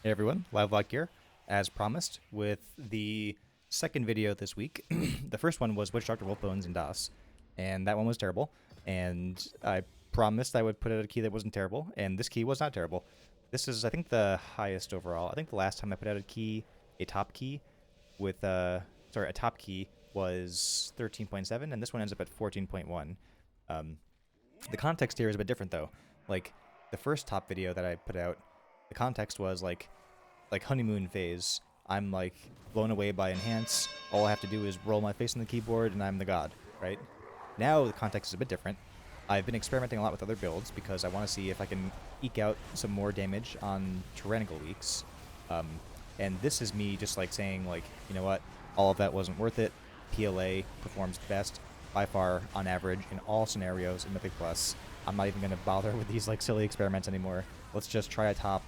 Hey everyone, Live here, as promised, with the second video this week. The first one was Witch Doctor Wolfbones and DOS, and that one was terrible. And I promised I would put out a key that wasn't terrible, and this key was not terrible. This is, I think, the highest overall. I think the last time I put out a key, a top key, with a top key was 13.7, and this one ends up at 14.1. Um, the context here is a bit different though. Like the first top video that I put out, the context was like honeymoon phase. I'm like blown away by enhance. All I have to do is roll my face on the keyboard and I'm the god, right? Now the context is a bit different. I've been experimenting a lot with other builds because I want to see if I can eke out some more damage on tyrannical weeks. Um, and this is me just like saying like, you know what, all of that wasn't worth it. PLA performs best by far on average in all scenarios in Mythic Plus. I'm not even going to bother with these like silly experiments anymore. Let's just try a top,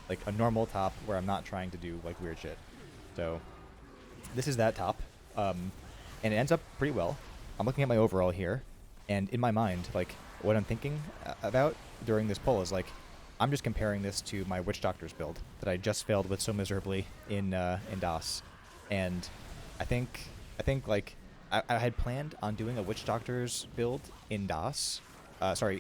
like a normal top where I'm not trying to do like weird shit. So this is that top, and it ends up pretty well. I'm looking at my overall here, and in my mind, like what I'm thinking about during this poll is like I'm just comparing this to my Witch Doctor's build that I just failed with so miserably in DOS, and I think like I had planned on doing a Witch Doctor's build in DOS,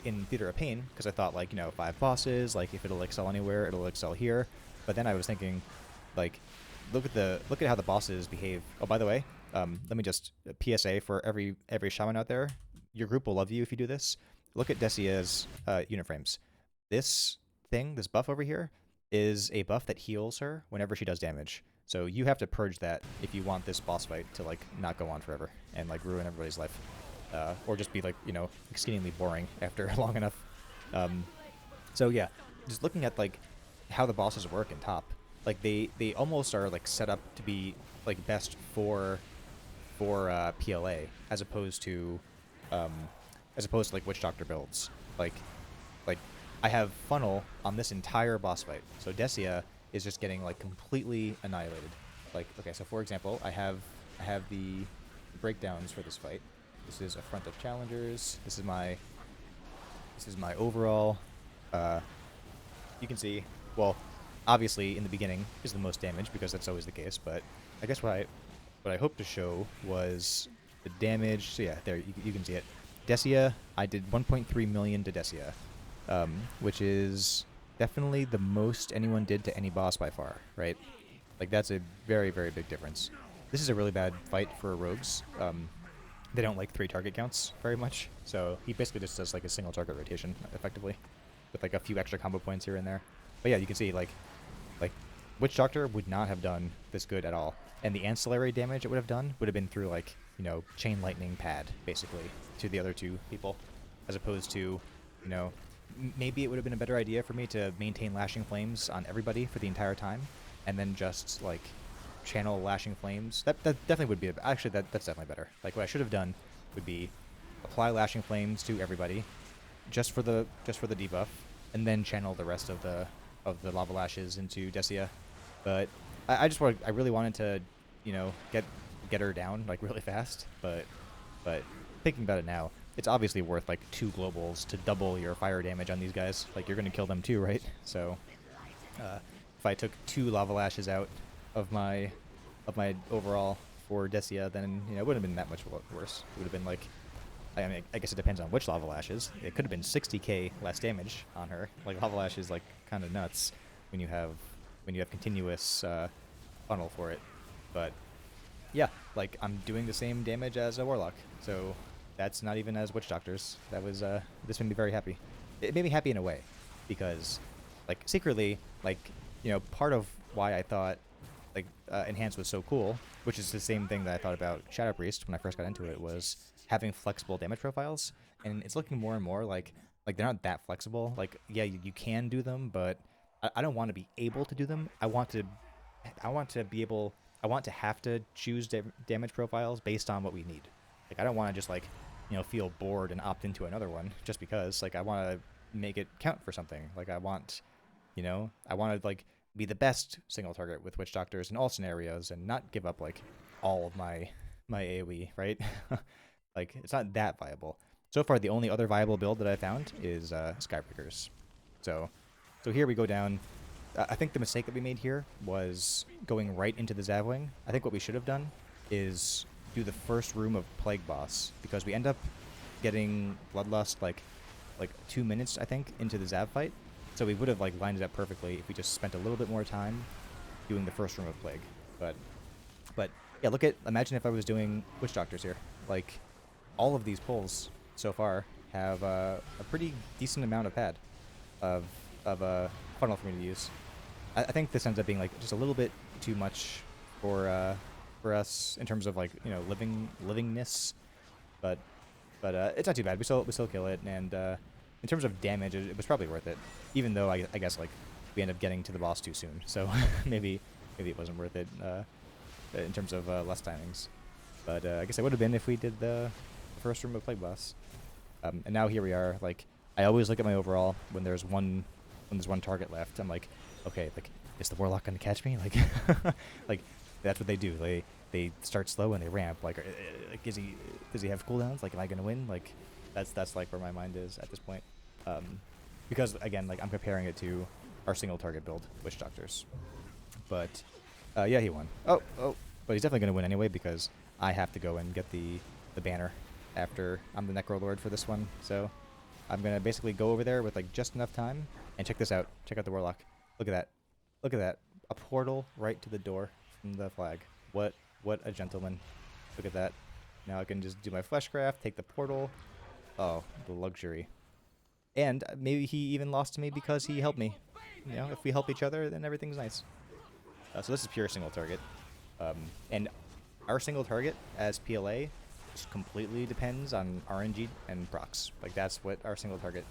in Theater of Pain, because I thought like, you know, 5 bosses, like if it'll excel anywhere, it'll excel here. But then I was thinking, like, look at how the bosses behave. Oh, by the way, let me just PSA for every shaman out there. Your group will love you if you do this. Look at Desia's unit frames. This buff over here, is a buff that heals her whenever she does damage. So you have to purge that if you want this boss fight to like not go on forever and like ruin everybody's life, or just be like, you know, exceedingly boring after long enough. Um, so yeah, just looking at like how the bosses work in top, like they almost are like set up to be like best for PLA um, as opposed to like Witch Doctor builds. Like I have funnel on this entire boss fight, so Desia is just getting like completely annihilated. Like okay, so for example, I have the breakdowns for this fight. This is a front of challengers. This is my overall. Uh, you can see, well, obviously in the beginning is the most damage because that's always the case. But I guess what I hoped to show was the damage. So yeah, there you can see it. Desia, I did 1.3 million to Desia, which is definitely the most anyone did to any boss by far, right? Like that's a very very big difference. This is a really bad fight for rogues. They don't like 3 target counts very much, so he basically just does like a single target rotation effectively, with like a few extra combo points here and there. But yeah, you can see like Witch Doctor would not have done this good at all, and the ancillary damage it would have done would have been through like, you know, chain lightning pad basically to the other 2 people, as opposed to, you know, maybe it would have been a better idea for me to maintain lashing flames on everybody for the entire time, and then just like channel lashing flames. That definitely would be actually that's definitely better. Like what I should have done would be apply lashing flames to everybody, just for the debuff, and then channel the rest of the lava lashes into Desia. But I really wanted to, you know, get her down like really fast. But thinking about it now, it's obviously worth like 2 globals to double your fire damage on these guys. Like you're gonna kill them too, right? So if I took 2 lava lashes out of my overall for Desia, then, you know, it wouldn't have been that much worse. It would have been like, I mean, I guess it depends on which lava lashes. It could have been 60k less damage on her. Like lava lash is like kind of nuts when you have continuous funnel for it. But yeah, like I'm doing the same damage as a warlock, so that's not even as Witch Doctors. That was this made me very happy. It made me happy in a way, because like secretly, like, you know, part of why I thought like Enhance was so cool, which is the same thing that I thought about Shadow Priest when I first got into it, was having flexible damage profiles, and it's looking more and more like they're not that flexible. Like yeah, you can do them, but I don't want to be able to do them. I want to be able. I want to have to choose damage profiles based on what we need. Like I don't want to just like, you know, feel bored and opt into another one just because. Like I want to make it count for something. Like I want, you know, I want to like be the best single target with Witch Doctors in all scenarios and not give up like all of my AoE, right? Like it's not that viable. So far, the only other viable build that I found is Skybreakers. So here we go down. I think the mistake that we made here was going right into the Zavwing. I think what we should have done is do the first room of Plague Boss, because we end up getting Bloodlust like 2 minutes, I think, into the Zav fight. So we would have like lined it up perfectly if we just spent a little bit more time doing the first room of Plague. But yeah, imagine if I was doing Witch Doctors here. Like, all of these pulls so far have a pretty decent amount of pad of funnel for me to use. I think this ends up being like just a little bit too much for us in terms of like, you know, livingness, but it's not too bad. We still kill it, and in terms of damage, it was probably worth it. Even though I guess like we end up getting to the boss too soon, so maybe it wasn't worth it in terms of less timings. But I guess it would have been if we did the first room of Plague Boss. And now here we are. Like, I always look at my overall when there's one target left. I'm like, okay, like, is the Warlock gonna catch me? Like, like that's what they do. They start slow and they ramp. Like does he have cooldowns? Like, am I gonna win? Like, that's like where my mind is at this point. Because again, like, I'm comparing it to our single target build, Witch Doctors. But yeah, he won. Oh, but he's definitely gonna win anyway because I have to go and get the banner after I'm the Necro Lord for this one. So I'm gonna basically go over there with like just enough time and check this out. Check out the Warlock. Look at that. Look at that. A portal right to the door from the flag. What a gentleman. Look at that. Now I can just do my fleshcraft, take the portal. Oh, the luxury. And maybe he even lost to me because he helped me. You know, if we help each other, then everything's nice. So this is pure single target. And our single target as PLA just completely depends on RNG and procs. Like, that's what our single target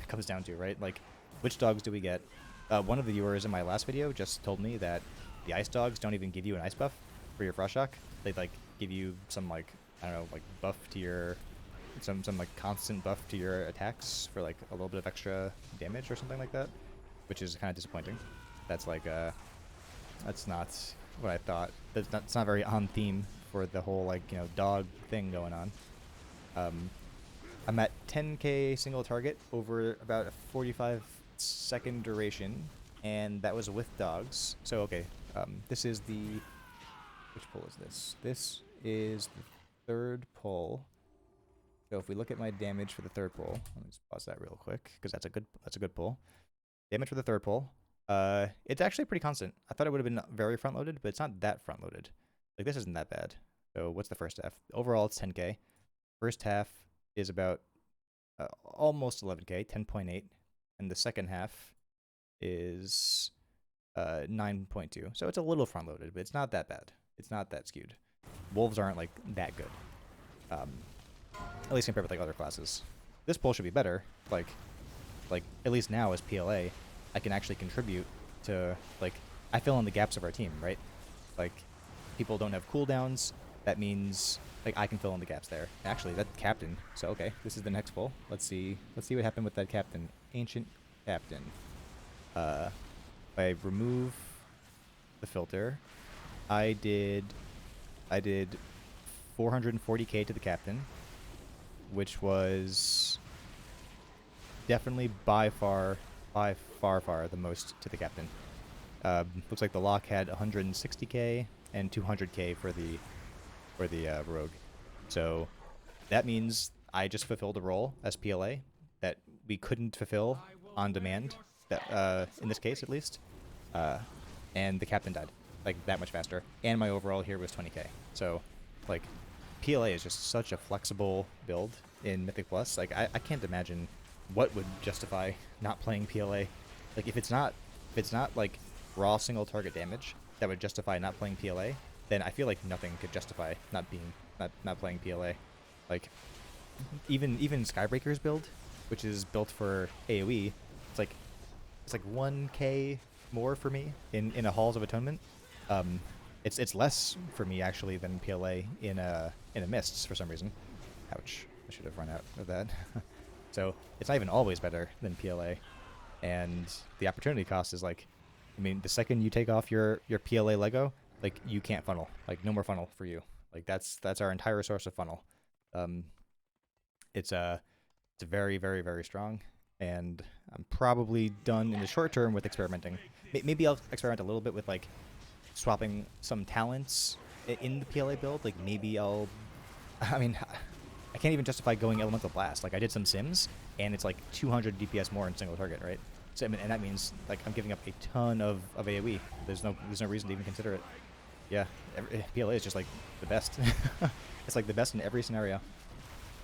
comes down to, right? Like, which dogs do we get? One of the viewers in my last video just told me that the ice dogs don't even give you an ice buff for your frost shock. They like give you some, like, I don't know, like buff to your some like constant buff to your attacks for like a little bit of extra damage or something like that, which is kind of disappointing. That's like that's not what I thought. It's not very on theme for the whole, like, you know, dog thing going on. I'm at 10k single target over about a 45-second duration, and that was with dogs. So okay, this is the, which pull is this? This is the third pull. So if we look at my damage for the third pull, let me just pause that real quick because that's a good pull. Damage for the third pull. It's actually pretty constant. I thought it would have been very front loaded, but it's not that front loaded. Like, this isn't that bad. So what's the first half? Overall, it's 10k. First half is about almost 11k, 10.8, and the second half is 9.2. So it's a little front loaded, but it's not that bad. It's not that skewed. Wolves aren't like that good, at least compared with like other classes. This pull should be better. Like at least now as PLA, I can actually contribute to, like, I fill in the gaps of our team, right? Like, people don't have cooldowns. That means, like, I can fill in the gaps there. Actually, that's captain. So okay, this is the next pull. Let's see what happened with that captain. Ancient captain. I remove the filter. I did 440k to the captain, which was definitely by far the most to the captain. Looks like the lock had 160k and 200k for the rogue. So that means I just fulfilled a role as PLA that we couldn't fulfill on demand, that in this case at least. And the captain died like that much faster, and my overall here was 20k. So, like, PLA is just such a flexible build in Mythic Plus. Like, I can't imagine what would justify not playing PLA. Like, if it's not like raw single target damage that would justify not playing PLA, then I feel like nothing could justify not playing PLA. Like, even Skybreaker's build, which is built for AoE, it's like 1k more for me in a Halls of Atonement. It's less for me actually than PLA in a Mists for some reason. Ouch! I should have run out of that. So it's not even always better than PLA, and the opportunity cost is like, I mean, the second you take off your PLA Lego, like, you can't funnel. Like, no more funnel for you. Like, that's our entire source of funnel. It's very, very, very strong, and I'm probably done in the short term with experimenting. Maybe I'll experiment a little bit with like swapping some talents in the PLA build. Like maybe I'll, I mean, I can't even justify going Elemental Blast. Like I did some sims, and it's like 200 DPS more in single target, right? So I mean, and that means like I'm giving up a ton of AOE. There's no reason to even consider it. Yeah, PLA is just like the best. It's like the best in every scenario.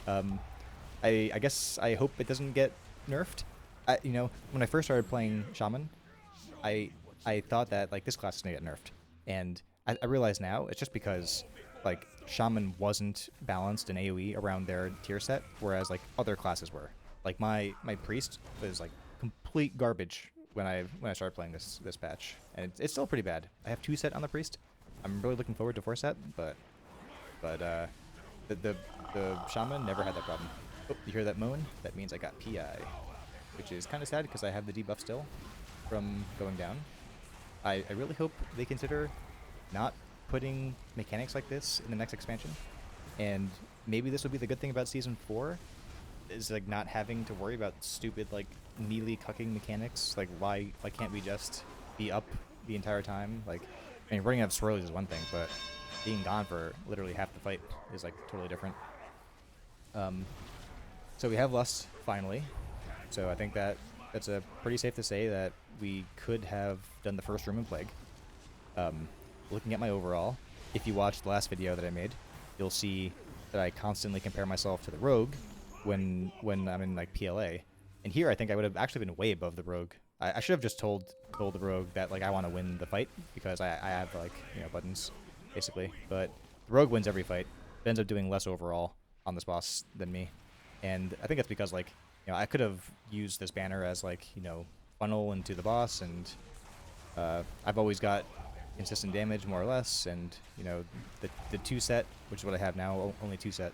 Um, I guess I hope it doesn't get nerfed. You know, when I first started playing Shaman, I I thought that like this class is gonna get nerfed, and I realize now it's just because like Shaman wasn't balanced in AOE around their tier set, whereas like other classes were. Like my priest was like complete garbage when I started playing this patch, and it's still pretty bad. I have 2 set on the priest. I'm really looking forward to 4 set, but the shaman never had that problem. Oh, you hear that moan? That means I got PI, which is kind of sad because I have the debuff still from going down. I really hope they consider not putting mechanics like this in the next expansion, and maybe this would be the good thing about Season 4, is like not having to worry about stupid like melee cucking mechanics. Like why can't we just be up the entire time? Like I mean running out of swirlies is one thing, but being gone for literally half the fight is like totally different. So we have Lust finally. So I think that's a pretty safe to say that we could have done the first room in Plague. Looking at my overall, if you watched the last video that I made, you'll see that I constantly compare myself to the Rogue when I'm in like PLA. And here I think I would have actually been way above the Rogue. I should have just told the Rogue that like I want to win the fight because I have like, you know, buttons basically. But the Rogue wins every fight. It ends up doing less overall on this boss than me. And I think that's because like, you know, I could have used this banner as like, you know, funnel into the boss, and I've always got consistent damage more or less, and you know the 2 set, which is what I have now, only 2 set,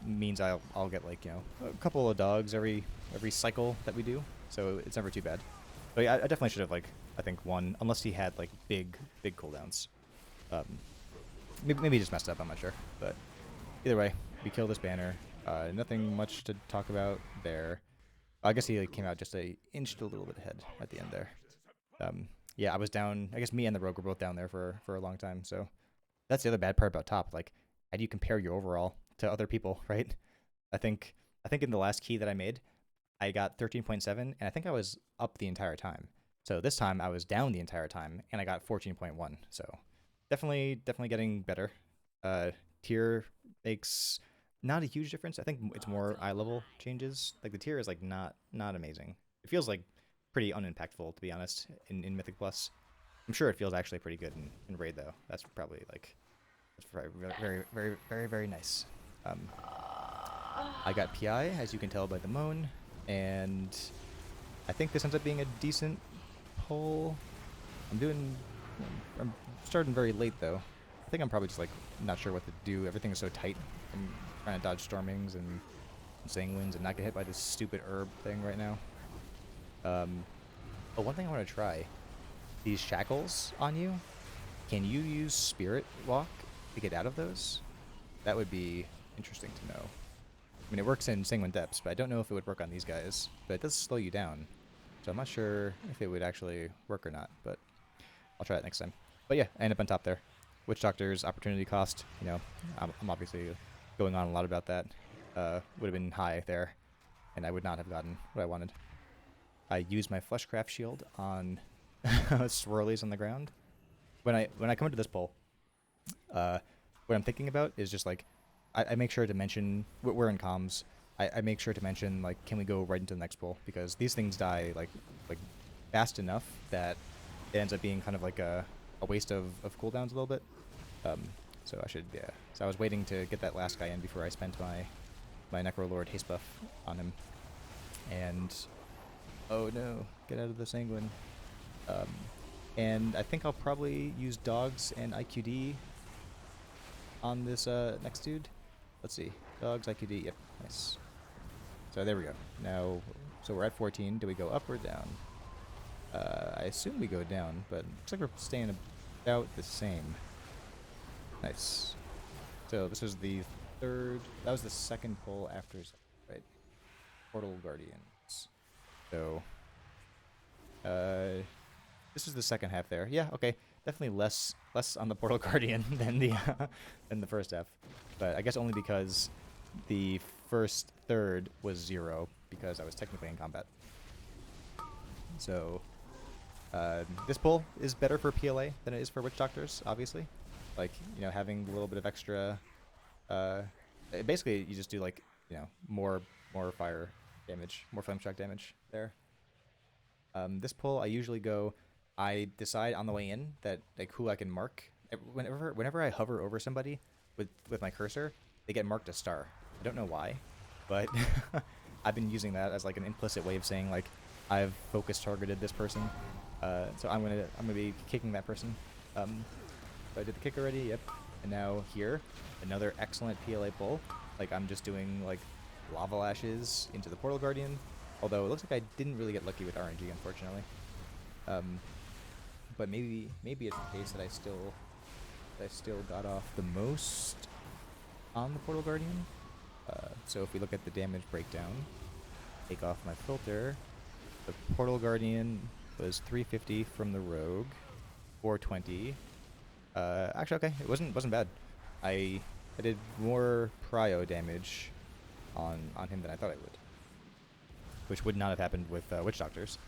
means I'll get like, you know, a couple of dogs every cycle that we do, so it's never too bad. But yeah, I definitely should have like, I think won, unless he had like big cooldowns. Maybe he just messed up, I'm not sure, but either way, we kill this banner. Nothing much to talk about there. I guess he like, came out just inched a little bit ahead at the end there. Yeah, I was down. I guess me and the Rogue were both down there for a long time. So that's the other bad part about ToP. Like, how do you compare your overall to other people, right? I think in the last key that I made, I got 13.7, and I think I was up the entire time. So this time I was down the entire time, and I got 14.1. So definitely getting better. Tier makes not a huge difference. I think it's more eye level changes. Like the tier is like not amazing. It feels like pretty unimpactful, to be honest, in Mythic Plus. I'm sure it feels actually pretty good in Raid though. That's probably like very nice. I got PI, as you can tell by the moan, and I think this ends up being a decent pull. I'm starting very late though. I think I'm probably just like not sure what to do. Everything is so tight. I'm trying to dodge stormings and sanguines and not get hit by this stupid herb thing right now. But one thing I want to try, these shackles on you, can you use Spirit Walk to get out of those? That would be interesting to know. I mean, it works in Sanguine Depths, but I don't know if it would work on these guys. But it does slow you down, so I'm not sure if it would actually work or not, but I'll try it next time. But yeah, I end up on top there. Witch Doctor's opportunity cost, you know, I'm obviously going on a lot about that. Would have been high there, and I would not have gotten what I wanted. I used my Fleshcraft shield on swirlies on the ground. When I come into this pull, what I'm thinking about is just like, I make sure to mention, we're in comms, I make sure to mention like, can we go right into the next pull, because these things die like fast enough that it ends up being kind of like a waste of cooldowns a little bit. So I should, yeah. So I was waiting to get that last guy in before I spent my Necrolord haste buff on him. And oh no, get out of the sanguine. And I think I'll probably use dogs and IQD on this next dude. Let's see, dogs, IQD, yep, nice. So there we go. Now, so we're at 14. Do we go up or down? I assume we go down, but looks like we're staying about the same. Nice. So this was the third, that was the second pull after, right? Portal Guardians. So, this is the second half there. Yeah, okay. Definitely less on the Portal Guardian than the than the first half. But I guess only because the first third was 0 because I was technically in combat. So this pull is better for PLA than it is for Witch Doctors, obviously. Like, you know, having a little bit of extra basically you just do like, you know, more fire damage, more flame shock damage there. This pull, I usually go. I decide on the way in that like who I can mark. Whenever I hover over somebody with my cursor, they get marked a star. I don't know why, but I've been using that as like an implicit way of saying like I've focus targeted this person. So I'm gonna be kicking that person. So I did the kick already. Yep. And now here, another excellent PLA pull. Like I'm just doing like lava lashes into the Portal Guardian. Although it looks like I didn't really get lucky with RNG, unfortunately. But maybe it's the case that I still got off the most on the Portal Guardian. So if we look at the damage breakdown, take off my filter, the Portal Guardian was 350 from the Rogue, 420. Actually, okay, it wasn't bad. I did more prio damage on him than I thought I would, which would not have happened with Witch Doctors.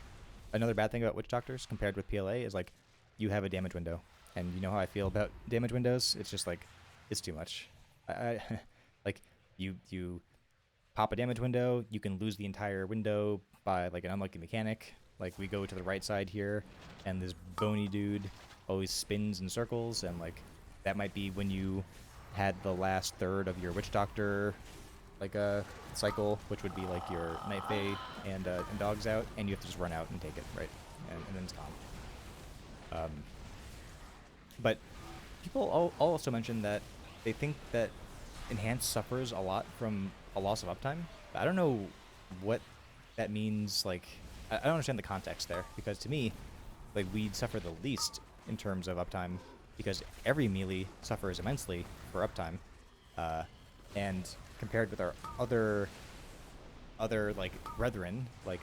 Another bad thing about Witch Doctors compared with PLA is like you have a damage window, and you know how I feel about damage windows. It's just like it's too much. I like you pop a damage window, you can lose the entire window by like an unlucky mechanic. Like we go to the right side here, and this bony dude always spins in circles, and like that might be when you had the last third of your Witch Doctor like a cycle, which would be like your Night Fae and dogs out, and you have to just run out and take it, right? And then it's gone. But people also mention that they think that Enhance suffers a lot from a loss of uptime. I don't know what that means. Like, I don't understand the context there, because to me, like, we'd suffer the least in terms of uptime, because every melee suffers immensely for uptime. And compared with our other like brethren, like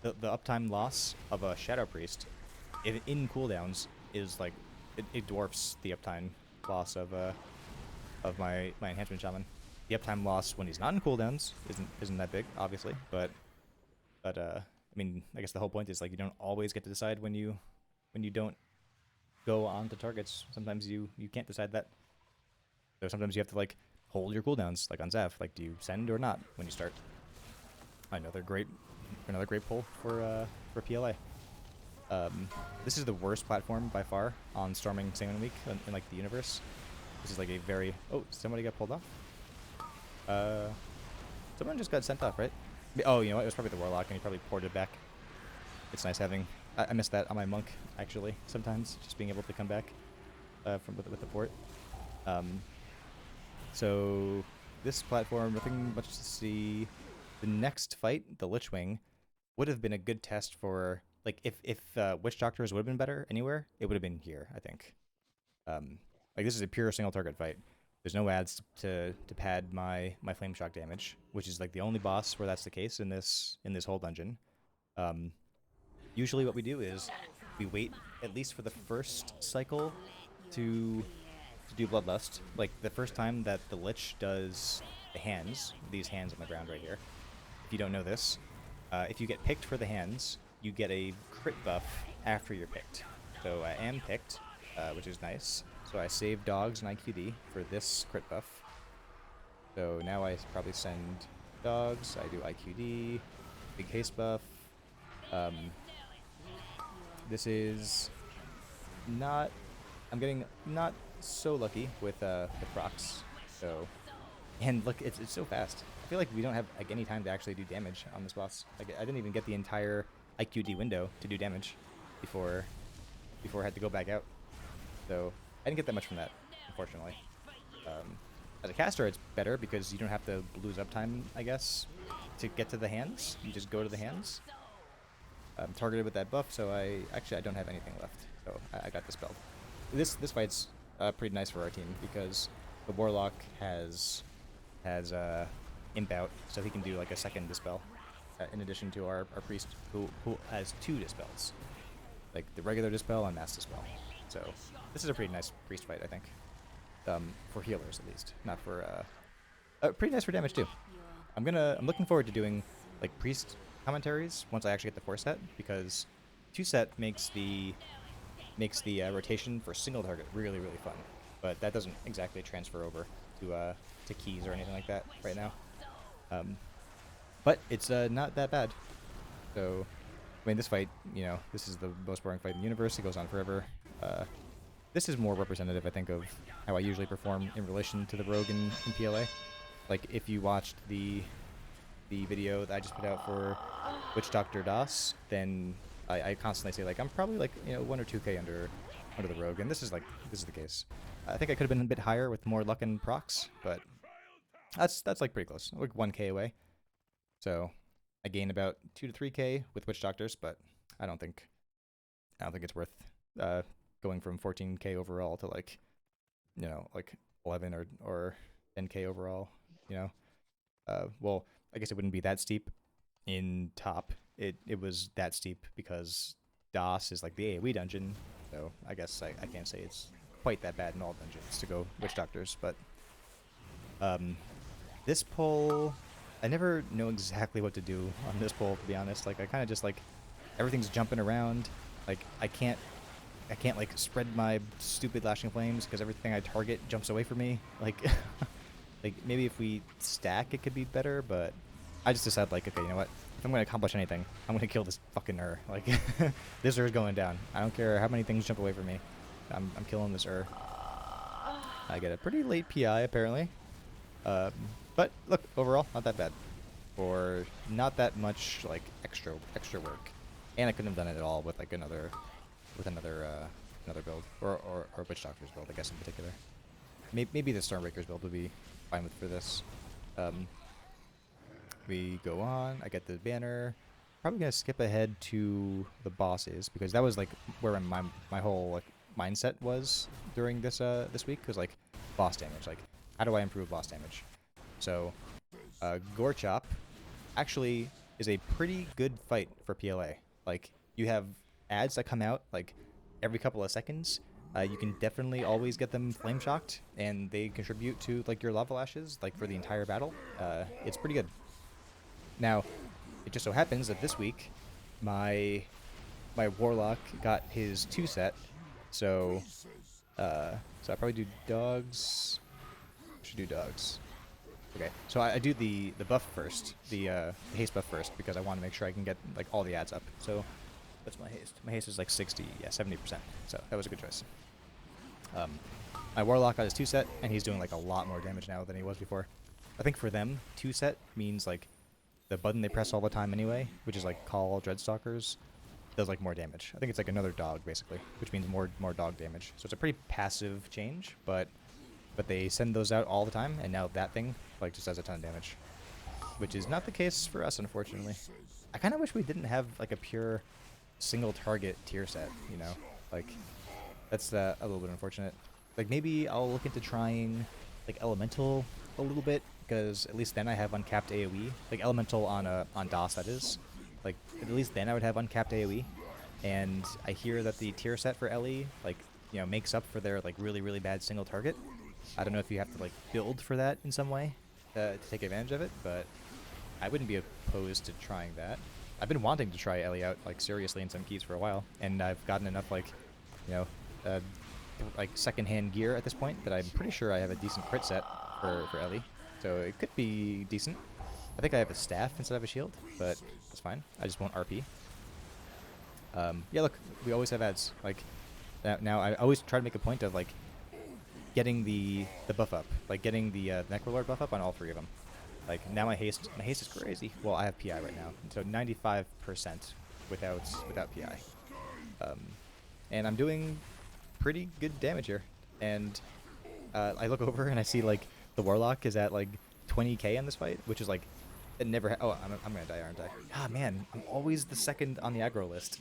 the uptime loss of a Shadow Priest in cooldowns is like it dwarfs the uptime loss of my Enhancement Shaman. The uptime loss when he's not in cooldowns isn't that big, obviously, but I mean, I guess the whole point is like you don't always get to decide when you don't go on to targets. Sometimes you can't decide that. So sometimes you have to like hold your cooldowns, like on Zav. Like, do you send or not when you start? Another great pull for PLA. This is the worst platform by far on Storming Salmon Week in like the universe. This is like a very somebody got pulled off. Someone just got sent off, right? Oh, you know what? It was probably the Warlock, and he probably ported back. It's nice having. I miss that on my monk actually. Sometimes just being able to come back with the port. So this platform, nothing much to see. The next fight, the Lich Wing, would have been a good test for like if Witch Doctors would have been better anywhere, it would have been here, I think. Like this is a pure single target fight. There's no ads to pad my flame shock damage, which is like the only boss where that's the case in this whole dungeon. Usually what we do is we wait at least for the first cycle to do Bloodlust. Like the first time that the Lich does the hands, these hands on the ground right here. If you don't know this, if you get picked for the hands, you get a crit buff after you're picked. So I am picked, which is nice. So I save dogs and IQD for this crit buff. So now I probably send dogs, I do IQD, big haste buff. This is not... I'm getting not so lucky with procs. So, and look, it's so fast. I feel like we don't have like any time to actually do damage on this boss. Like I didn't even get the entire IQD window to do damage before I had to go back out. So I didn't get that much from that, unfortunately. As a caster, it's better because you don't have to lose uptime, I guess, to get to the hands. You just go to the hands. I'm targeted with that buff, so I don't have anything left. So I got dispelled. This fight's pretty nice for our team because the Warlock has imp out, so he can do like a second dispel. in addition to our priest who has 2 dispels, like the regular dispel and mass dispel. So this is a pretty nice priest fight, I think, for healers at least, not for pretty nice for damage too. I'm looking forward to doing like priest commentaries once I actually get the 4 set, because 2 set makes the rotation for single target really fun, but that doesn't exactly transfer over to keys or anything like that right now. But it's not that bad. So I mean, this fight, you know, this is the most boring fight in the universe. It goes on forever. This is more representative, I think, of how I usually perform in relation to the rogue in PLA. Like, if you watched the video that I just put out for Witch Doctor DOS, then I constantly say, like, I'm probably, like, you know, 1 or 2k under the rogue, and this is the case. I think I could have been a bit higher with more luck and procs, but that's like pretty close, like 1k away. So I gain about 2 to 3k with Witch Doctors, but I don't think it's worth going from 14k overall to, like, you know, like 11 or 10k overall, you know. Well, I guess it wouldn't be that steep in ToP. It was that steep because DOS is like the AoE dungeon, so I guess I can't say it's quite that bad in all dungeons to go Witch Doctors, but this pull, I never know exactly what to do on this pull, to be honest. Like, I kind of just, like, everything's jumping around. Like, I can't like spread my stupid lashing flames because everything I target jumps away from me. Like, like maybe if we stack it could be better, but I just decided, like, okay, you know what? If I'm going to accomplish anything, I'm going to kill this fucking Ur. Like, this Ur is going down. I don't care how many things jump away from me. I'm killing this Ur. I get a pretty late PI, apparently. But look, overall, not that bad. Or not that much, like, extra work. And I couldn't have done it at all with, like, another build. Or Witch Doctor's build, I guess, in particular. Maybe the Stormbreaker's build would be fine with for this. We go on. I get the banner. Probably gonna skip ahead to the bosses because that was, like, where my whole, like, mindset was during this week. Was like boss damage. Like, how do I improve boss damage? So, Gore Chop actually is a pretty good fight for PLA. Like, you have ads that come out like every couple of seconds. You can definitely always get them flame shocked, and they contribute to, like, your lava lashes, like, for the entire battle. It's pretty good. Now, it just so happens that this week, my warlock got his 2 set, so I probably do dogs. I should do dogs. Okay, so I do the buff first, the haste buff first, because I want to make sure I can get, like, all the ads up. So what's my haste? My haste is like 60, yeah, 70%. So that was a good choice. My warlock got his 2 set, and he's doing, like, a lot more damage now than he was before. I think for them, 2 set means, like, the button they press all the time anyway, which is, like, call Dreadstalkers, does, like, more damage. I think it's like another dog, basically, which means more dog damage. So it's a pretty passive change, but they send those out all the time, and now that thing, like, just does a ton of damage, which is not the case for us, unfortunately. I kind of wish we didn't have, like, a pure single target tier set, you know? Like, that's a little bit unfortunate. Like, maybe I'll look into trying, like, Elemental a little bit, because at least then I have uncapped AoE. Like, Elemental on DOS, that is. Like, at least then I would have uncapped AoE. And I hear that the tier set for LE, like, you know, makes up for their, like, really bad single target. I don't know if you have to, like, build for that in some way to take advantage of it, but I wouldn't be opposed to trying that. I've been wanting to try LE out, like, seriously in some keys for a while, and I've gotten enough, like, you know, like, secondhand gear at this point that I'm pretty sure I have a decent crit set for LE, so it could be decent. I think I have a staff instead of a shield, but that's fine. I just won't RP. Yeah, look, we always have ads. Like, now I always try to make a point of, like, getting the buff up, like getting the Necrolord buff up on all 3 of them. Like, now my haste is crazy. Well, I have PI right now, so 95% without PI, and I'm doing pretty good damage here. And I look over and I see, like, the warlock is at, like, 20k in this fight, which is, like, it never. Oh, I'm gonna die, aren't I? Ah, man, I'm always the second on the aggro list.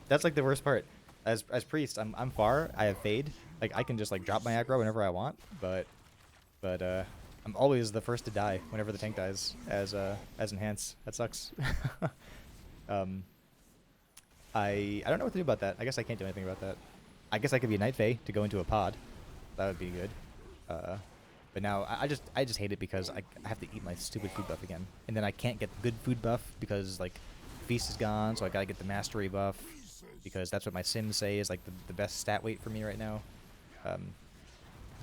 That's, like, the worst part. As priest, I'm far. I have fade. Like, I can just, like, drop my aggro whenever I want. But I'm always the first to die whenever the tank dies as Enhance. That sucks. um, I don't know what to do about that. I guess I can't do anything about that. I guess I could be a Night Fae to go into a pod. That would be good. Uh, but now I just hate it because I have to eat my stupid food buff again, and then I can't get good food buff because like Feast is gone, so I gotta get the Mastery buff because that's what my Sims say is like the best stat weight for me right now. Um,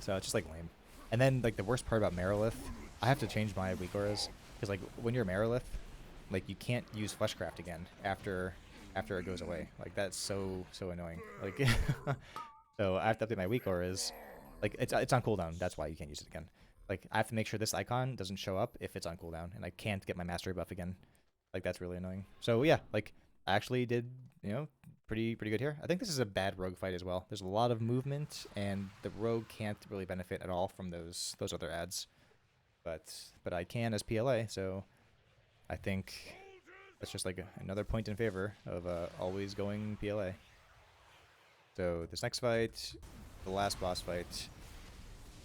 so it's just like lame. And then like the worst part about Merilith, I have to change my weak auras because like when you're Merilith, like you can't use Fleshcraft again after it goes away. Like that's so annoying. Like so I have to update my weak auras. Like it's on cooldown. That's why you can't use it again. Like I have to make sure this icon doesn't show up if it's on cooldown, and I can't get my mastery buff again. Like that's really annoying. So yeah, like I actually did pretty good here. I think this is a bad rogue fight as well. There's a lot of movement, and the rogue can't really benefit at all from those other ads. But I can as PLA, so I think that's just like another point in favor of always going PLA. So this next fight, the last boss fight,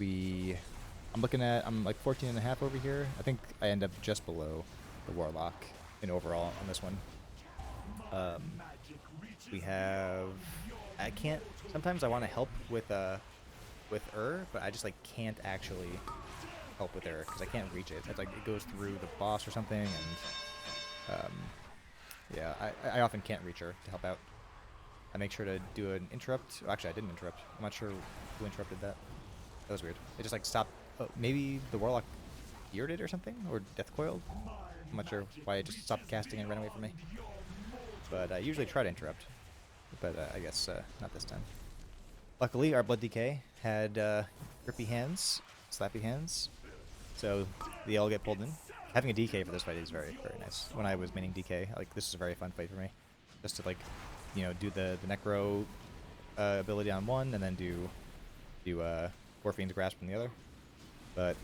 I'm like 14.5 over here. I think I end up just below the Warlock in overall on this one. We have, sometimes I want to help with but I just like can't actually help with because I can't reach it. It's like it goes through the boss or something, and yeah, I often can't reach her to help out. I make sure to do an interrupt. Oh, actually, I didn't interrupt. I'm not sure who interrupted that. That was weird. It just like stopped. Oh, maybe the Warlock geared it or something, or Death Coiled. I'm not sure why it just stopped casting and ran away from me. But I usually try to interrupt, but I guess not this time. Luckily, our Blood DK had grippy hands, slappy hands, so they all get pulled in. Having a DK for this fight is very nice. When I was maining DK, like this is a very fun fight for me, just to like, do the Necro ability on one, and then do Orphean's Grasp on the other. But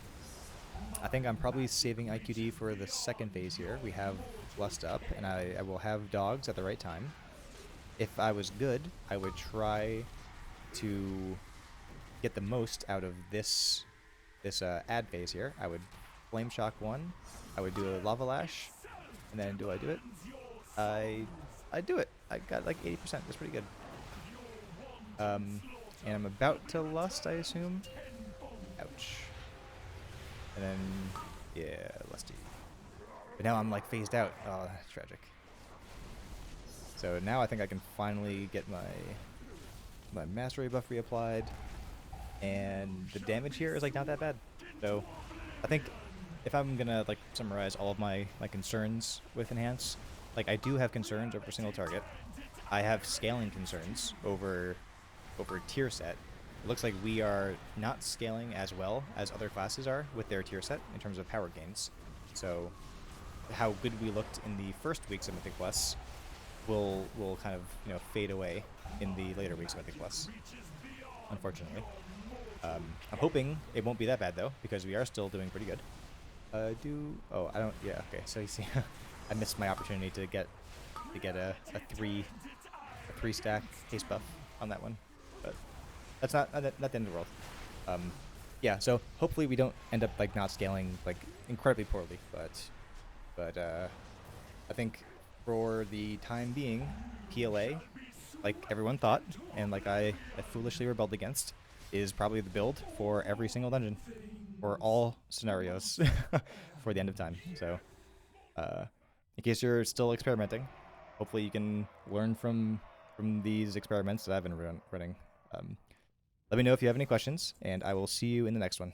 I think I'm probably saving IQD for the second phase here. We have Lust up, and I will have dogs at the right time. If I was good, I would try to get the most out of this ad phase here. I would Flame Shock one. I would do a Lava Lash, and then do I do it? I do it. I got like 80%. That's pretty good. And I'm about to Lust, I assume. Ouch. And then, yeah, Lusty. But now I'm like phased out. Oh, that's tragic. So now I think I can finally get my mastery buff reapplied, and the damage here is like not that bad. So I think if I'm gonna like summarize all of my concerns with Enhance, like I do have concerns over single target. I have scaling concerns over tier set. It looks like we are not scaling as well as other classes are with their tier set in terms of power gains. So how good we looked in the first weeks of Mythic Plus will kind of fade away in the later weeks of Mythic Plus, unfortunately. I'm hoping it won't be that bad though, because we are still doing pretty good. Yeah, okay, so you see I missed my opportunity to get a three stack haste buff on that one, but that's not the end of the world. Yeah, so hopefully we don't end up like not scaling like incredibly poorly, but I think for the time being, PLA, like everyone thought, and like I foolishly rebelled against, is probably the build for every single dungeon, for all scenarios, for the end of time. So, in case you're still experimenting, hopefully you can learn from these experiments that I've been running. Let me know if you have any questions, and I will see you in the next one.